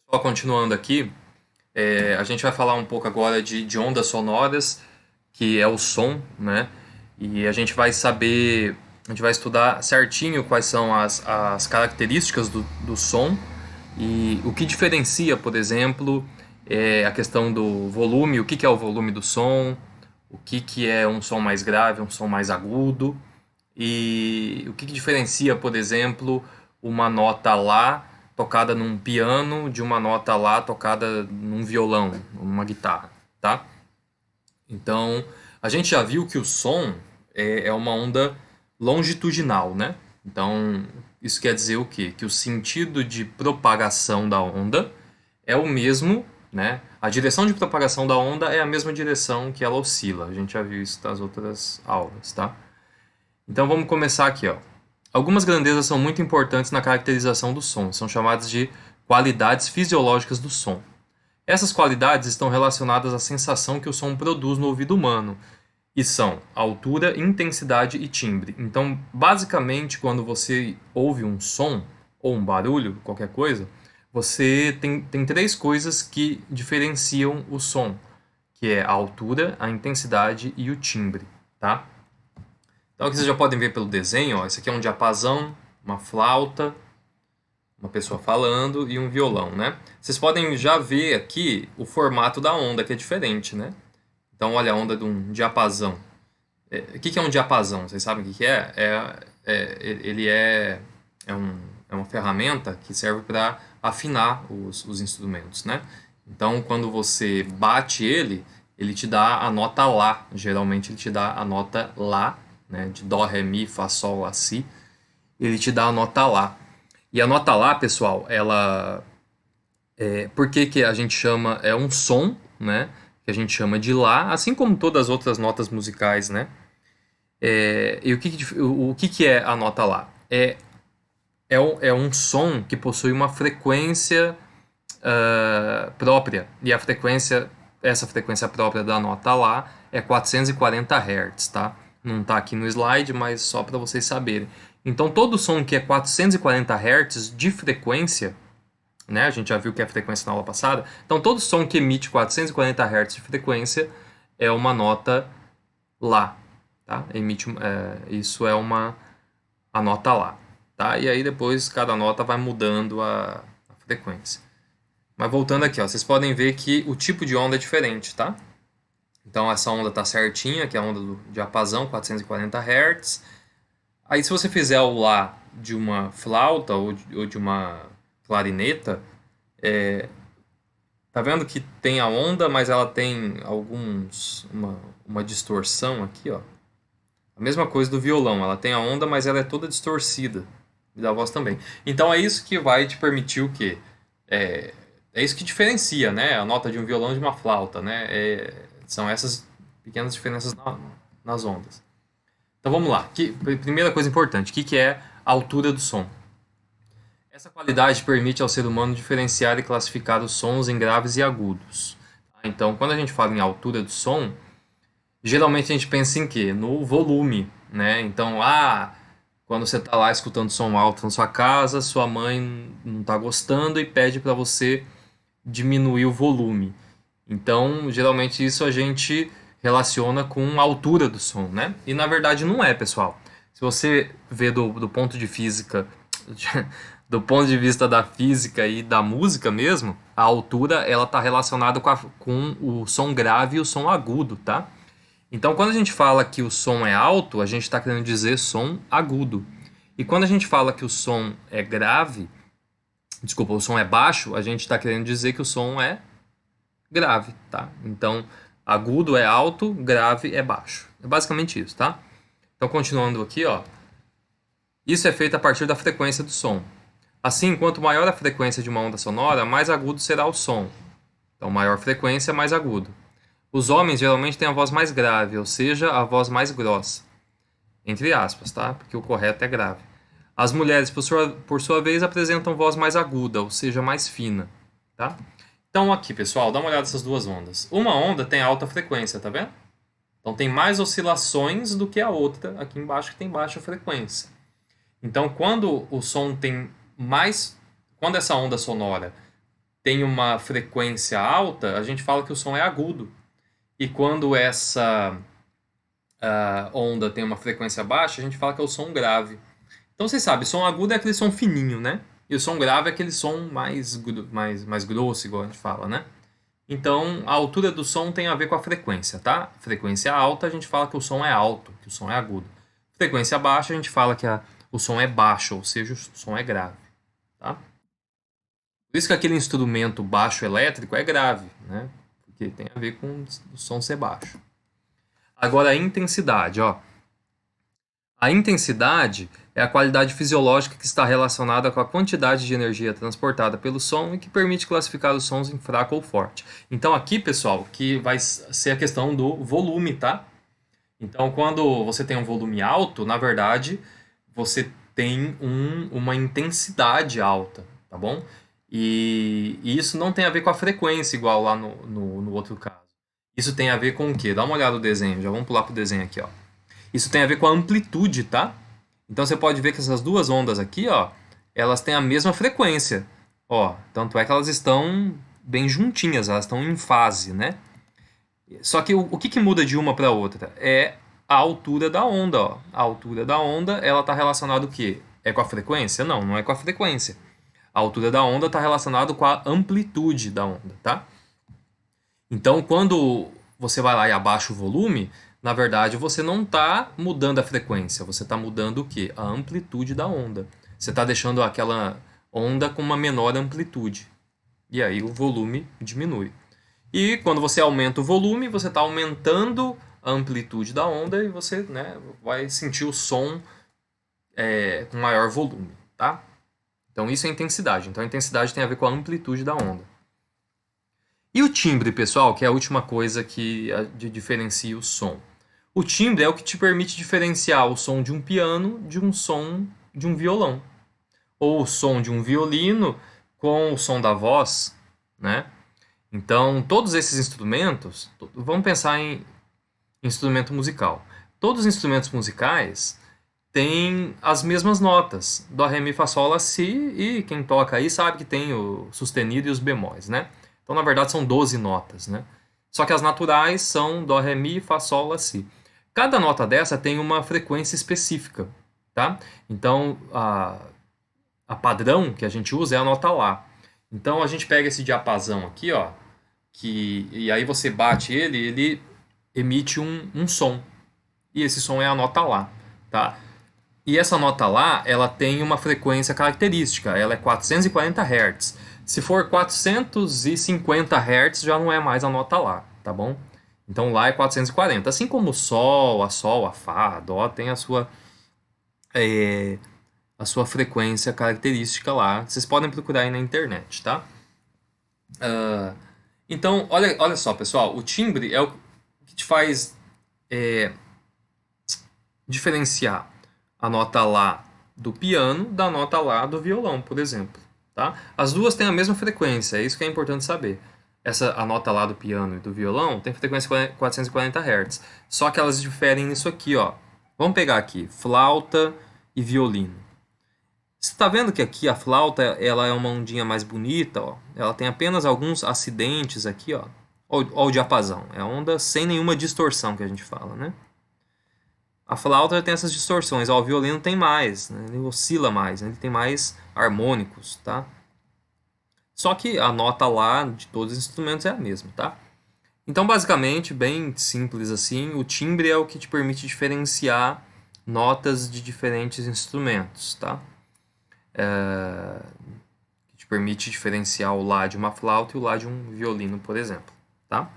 Só continuando aqui, a gente vai falar um pouco agora de ondas sonoras, que é o som, né? E a gente vai estudar certinho quais são as características do som e o que diferencia, por exemplo, a questão do volume, o que é o volume do som, o que é um som mais grave, um som mais agudo, e o que diferencia, por exemplo, uma nota Lá tocada num piano de uma nota Lá tocada num violão, numa guitarra, tá? Então, a gente já viu que o som é uma onda longitudinal, né? Então, isso quer dizer o quê? Que o sentido de propagação da onda é o mesmo, né? A direção de propagação da onda é a mesma direção que ela oscila. A gente já viu isso nas outras aulas, tá? Então vamos começar aqui, ó. Algumas grandezas são muito importantes na caracterização do som, são chamadas de qualidades fisiológicas do som. Essas qualidades estão relacionadas à sensação que o som produz no ouvido humano, e são altura, intensidade e timbre. Então, basicamente, quando você ouve um som ou um barulho, qualquer coisa, você tem três coisas que diferenciam o som, que é a altura, a intensidade e o timbre, tá? Então aqui vocês já podem ver pelo desenho, ó, esse aqui é um diapasão, uma flauta, uma pessoa falando e um violão, né? Vocês podem já ver aqui o formato da onda, que é diferente, né? Então olha a onda de um diapasão. O que é um diapasão? Vocês sabem o que é? Ele é uma ferramenta que serve para afinar os instrumentos, né? Então quando você bate ele, ele te dá a nota Lá. Geralmente ele te dá a nota Lá, né, de Dó, Ré, Mi, Fá, Sol, Lá, Si, ele te dá a nota Lá. E a nota Lá, pessoal, ela... por que a gente chama... É um som, né, que a gente chama de Lá, assim como todas as outras notas musicais, né? E o que é a nota Lá? É um som que possui uma frequência própria. E essa frequência própria da nota Lá é 440 Hz, tá? Não está aqui no slide, mas só para vocês saberem. Então, todo som que é 440 Hz de frequência, né? A gente já viu que é a frequência na aula passada. Então, todo som que emite 440 Hz de frequência é uma nota Lá, tá? Isso é a nota Lá, tá? E aí depois cada nota vai mudando a frequência. Mas voltando aqui, ó, vocês podem ver que o tipo de onda é diferente, tá? Então essa onda está certinha, que é a onda do diapasão, 440 Hz. Aí se você fizer o Lá de uma flauta ou de uma clarineta, tá vendo que tem a onda, mas ela tem uma distorção aqui, ó. A mesma coisa do violão, ela tem a onda, mas ela é toda distorcida. E da voz também. Então é isso que vai te permitir o quê? É isso que diferencia, né, a nota de um violão de uma flauta, né? São essas pequenas diferenças nas ondas. Então vamos lá. Primeira coisa importante, o que é a altura do som? Essa qualidade permite ao ser humano diferenciar e classificar os sons em graves e agudos. Então, quando a gente fala em altura do som, geralmente a gente pensa em quê? No volume, né? Então, quando você está lá escutando som alto na sua casa, sua mãe não está gostando e pede para você diminuir o volume. Então, geralmente isso a gente relaciona com a altura do som, né? E na verdade não é, pessoal. Se você vê do ponto de física, do ponto de vista da física e da música mesmo, a altura ela está relacionada com o som grave e o som agudo, tá? Então, quando a gente fala que o som é alto, a gente está querendo dizer som agudo. E quando a gente fala que o som é grave, desculpa, o som é baixo, a gente está querendo dizer que o som é grave, tá? Então, agudo é alto, grave é baixo. É basicamente isso, tá? Então, continuando aqui, ó. Isso é feito a partir da frequência do som. Assim, quanto maior a frequência de uma onda sonora, mais agudo será o som. Então, maior frequência, mais agudo. Os homens geralmente têm a voz mais grave, ou seja, a voz mais grossa. Entre aspas, tá? Porque o correto é grave. As mulheres, por sua vez, apresentam voz mais aguda, ou seja, mais fina, tá? Então aqui, pessoal, dá uma olhada nessas duas ondas. Uma onda tem alta frequência, tá vendo? Então tem mais oscilações do que a outra aqui embaixo que tem baixa frequência. Então quando o som tem mais... Quando essa onda sonora tem uma frequência alta, a gente fala que o som é agudo. E quando essa onda tem uma frequência baixa, a gente fala que é o som grave. Então vocês sabem, som agudo é aquele som fininho, né? E o som grave é aquele som mais grosso, igual a gente fala, né? Então a altura do som tem a ver com a frequência, tá? Frequência alta, a gente fala que o som é alto, que o som é agudo. Frequência baixa, a gente fala que o som é baixo, ou seja, o som é grave, tá? Por isso que aquele instrumento baixo elétrico é grave, né? Porque tem a ver com o som ser baixo. Agora a intensidade, ó. A intensidade é a qualidade fisiológica que está relacionada com a quantidade de energia transportada pelo som e que permite classificar os sons em fraco ou forte. Então aqui, pessoal, que vai ser a questão do volume, tá? Então quando você tem um volume alto, na verdade, você tem uma intensidade alta, tá bom? E isso não tem a ver com a frequência, igual lá no outro caso. Isso tem a ver com o quê? Dá uma olhada no desenho, já vamos pular pro desenho aqui, ó. Isso tem a ver com a amplitude, tá? Então você pode ver que essas duas ondas aqui, ó, elas têm a mesma frequência. Ó, tanto é que elas estão bem juntinhas, elas estão em fase, né? Só que o que muda de uma para outra? É a altura da onda, ó. A altura da onda, ela está relacionada o quê? É com a frequência? Não, não é com a frequência. A altura da onda está relacionada com a amplitude da onda, tá? Então, quando você vai lá e abaixa o volume, na verdade você não está mudando a frequência, você está mudando o quê? A amplitude da onda. Você está deixando aquela onda com uma menor amplitude. E aí o volume diminui. E quando você aumenta o volume, você está aumentando a amplitude da onda e você, né, vai sentir o som com maior volume, tá? Então isso é intensidade. Então a intensidade tem a ver com a amplitude da onda. E o timbre, pessoal, que é a última coisa que diferencia o som. O timbre é o que te permite diferenciar o som de um piano de um som de um violão. Ou o som de um violino com o som da voz, né? Então, todos esses instrumentos, vamos pensar em instrumento musical. Todos os instrumentos musicais têm as mesmas notas, dó, ré, mi, fá, sol, lá, si, e quem toca aí sabe que tem o sustenido e os bemóis, né? Então, na verdade, são 12 notas, né? Só que as naturais são dó, ré, mi, fá, sol, lá, si. Cada nota dessa tem uma frequência específica, tá? Então, a padrão que a gente usa é a nota lá. Então, a gente pega esse diapasão aqui, ó, e aí você bate ele emite um som. E esse som é a nota lá, tá? E essa nota lá, ela tem uma frequência característica, ela é 440 Hz. Se for 450 Hz, já não é mais a nota lá, tá bom? Então lá é 440. Assim como o sol, a fá, a dó tem a sua frequência característica lá. Vocês podem procurar aí na internet, tá? Então, olha só, pessoal, o timbre é o que te faz diferenciar a nota lá do piano da nota lá do violão, por exemplo. Tá? As duas têm a mesma frequência, é isso que é importante saber. A nota lá do piano e do violão tem frequência 440 Hz. Só que elas diferem nisso aqui, ó. Vamos pegar aqui, flauta e violino. Você está vendo que aqui a flauta ela é uma ondinha mais bonita, ó. Ela tem apenas alguns acidentes aqui, ó. Olha o diapasão, é onda sem nenhuma distorção que a gente fala, né? A flauta tem essas distorções, ó, o violino tem mais, né? Ele oscila mais, né? Ele tem mais harmônicos, tá? Só que a nota lá de todos os instrumentos é a mesma, tá? Então, basicamente, bem simples assim, o timbre é o que te permite diferenciar notas de diferentes instrumentos, tá? Que te permite diferenciar o lá de uma flauta e o lá de um violino, por exemplo, tá?